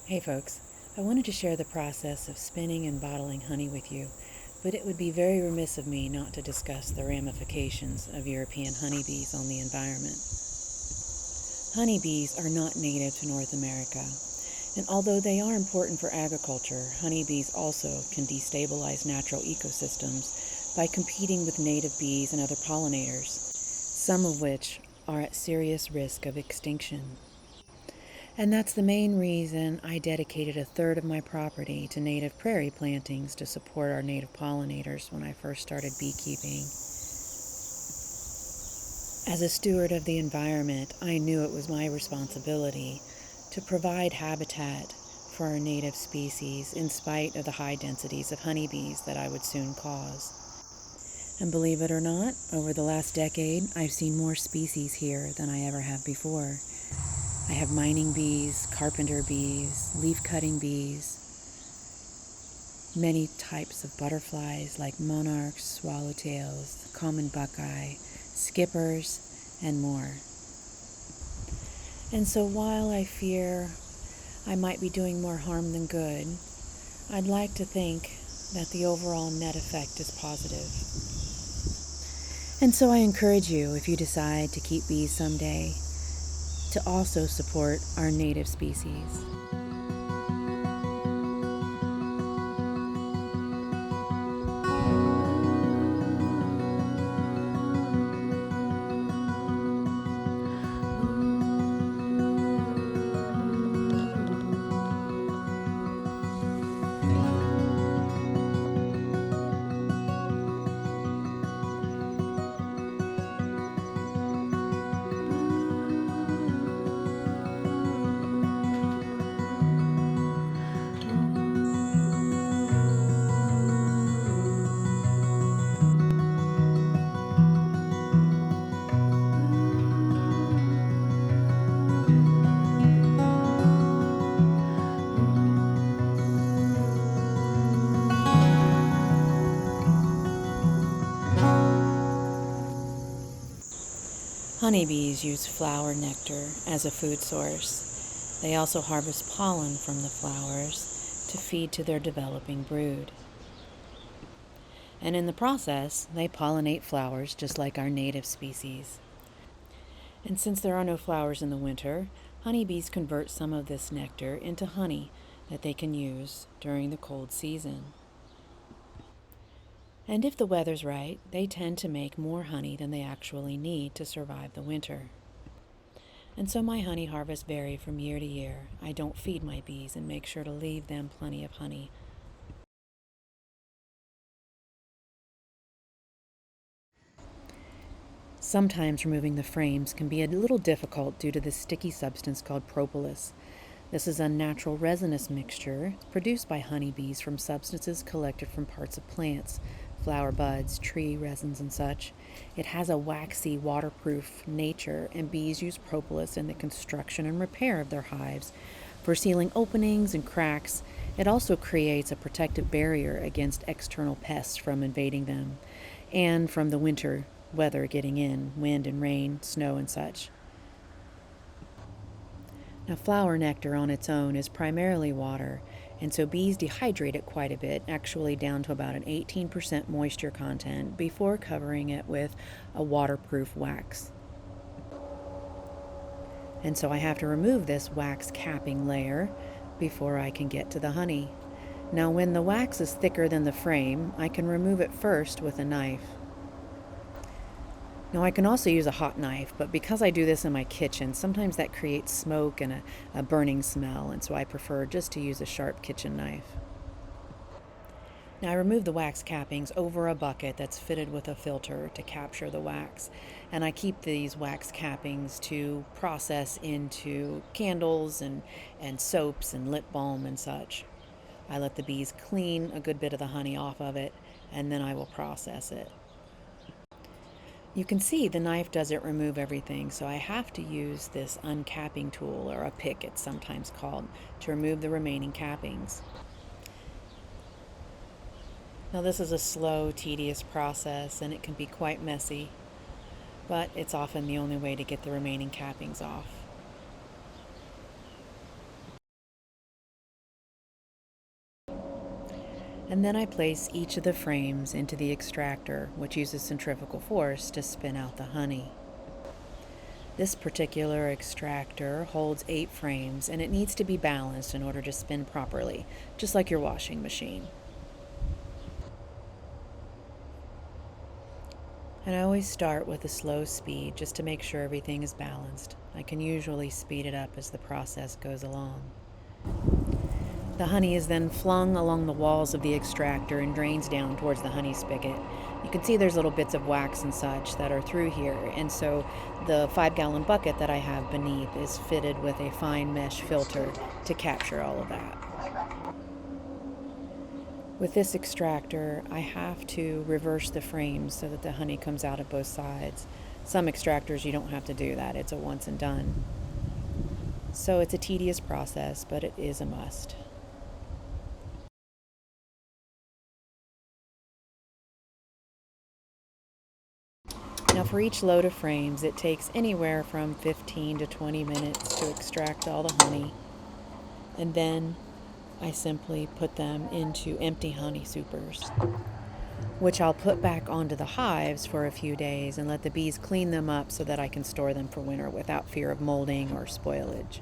Hey folks, I wanted to share the process of spinning and bottling honey with you, but it would be very remiss of me not to discuss the ramifications of European honeybees on the environment. Honeybees are not native to North America, and although they are important for agriculture, honeybees also can destabilize natural ecosystems by competing with native bees and other pollinators, some of which are at serious risk of extinction. And that's the main reason I dedicated a third of my property to native prairie plantings to support our native pollinators when I first started beekeeping. As a steward of the environment, I knew it was my responsibility to provide habitat for our native species in spite of the high densities of honeybees that I would soon cause. And believe it or not, over the last decade, I've seen more species here than I ever have before. I have mining bees, carpenter bees, leaf-cutting bees, many types of butterflies like monarchs, swallowtails, common buckeye, skippers, and more. And so while I fear I might be doing more harm than good, I'd like to think that the overall net effect is positive. And so I encourage you, if you decide to keep bees someday, to also support our native species. Honeybees use flower nectar as a food source. They also harvest pollen from the flowers to feed to their developing brood. And in the process, they pollinate flowers just like our native species. And since there are no flowers in the winter, honeybees convert some of this nectar into honey that they can use during the cold season. And if the weather's right, they tend to make more honey than they actually need to survive the winter. And so my honey harvests vary from year to year. I don't feed my bees and make sure to leave them plenty of honey. Sometimes removing the frames can be a little difficult due to this sticky substance called propolis. This is a natural resinous mixture produced by honeybees from substances collected from parts of plants, flower buds, tree resins, and such. It has a waxy, waterproof nature, and bees use propolis in the construction and repair of their hives for sealing openings and cracks. It also creates a protective barrier against external pests from invading them, and from the winter weather getting in, wind and rain, snow and such. Now, flower nectar on its own is primarily water, and so bees dehydrate it quite a bit, actually down to about an 18% moisture content, before covering it with a waterproof wax. And so I have to remove this wax capping layer before I can get to the honey. Now, when the wax is thicker than the frame, I can remove it first with a knife. Now, I can also use a hot knife, but because I do this in my kitchen, sometimes that creates smoke and a burning smell, and so I prefer just to use a sharp kitchen knife. Now, I remove the wax cappings over a bucket that's fitted with a filter to capture the wax, and I keep these wax cappings to process into candles and soaps and lip balm and such. I let the bees clean a good bit of the honey off of it, and then I will process it. You can see the knife doesn't remove everything, so I have to use this uncapping tool, or a pick it's sometimes called, to remove the remaining cappings. Now, this is a slow, tedious process, and it can be quite messy, but it's often the only way to get the remaining cappings off. And then I place each of the frames into the extractor, which uses centrifugal force to spin out the honey. This particular extractor holds 8 frames, and it needs to be balanced in order to spin properly, just like your washing machine. And I always start with a slow speed just to make sure everything is balanced. I can usually speed it up as the process goes along. The honey is then flung along the walls of the extractor and drains down towards the honey spigot. You can see there's little bits of wax and such that are through here, and so the 5-gallon bucket that I have beneath is fitted with a fine mesh filter to capture all of that. With this extractor, I have to reverse the frames so that the honey comes out of both sides. Some extractors you don't have to do that, it's a once and done. So it's a tedious process, but it is a must. Now for each load of frames, it takes anywhere from 15 to 20 minutes to extract all the honey. And then I simply put them into empty honey supers, which I'll put back onto the hives for a few days and let the bees clean them up so that I can store them for winter without fear of molding or spoilage.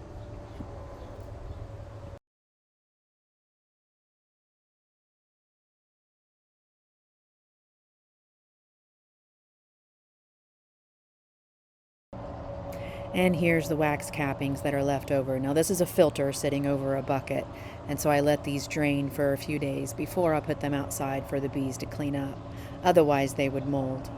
And here's the wax cappings that are left over. Now this is a filter sitting over a bucket, and so I let these drain for a few days before I put them outside for the bees to clean up. Otherwise they would mold.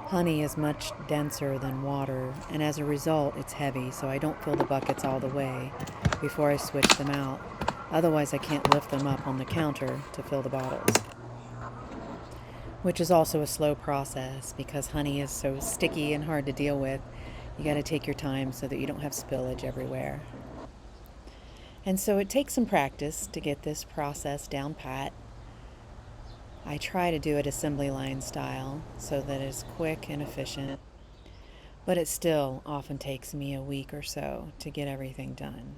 Honey is much denser than water, and as a result it's heavy, so I don't fill the buckets all the way before I switch them out. Otherwise I can't lift them up on the counter to fill the bottles. Which is also a slow process because honey is so sticky and hard to deal with. You got to take your time so that you don't have spillage everywhere. And so it takes some practice to get this process down pat. I try to do it assembly line style so that it's quick and efficient, but it still often takes me a week or so to get everything done.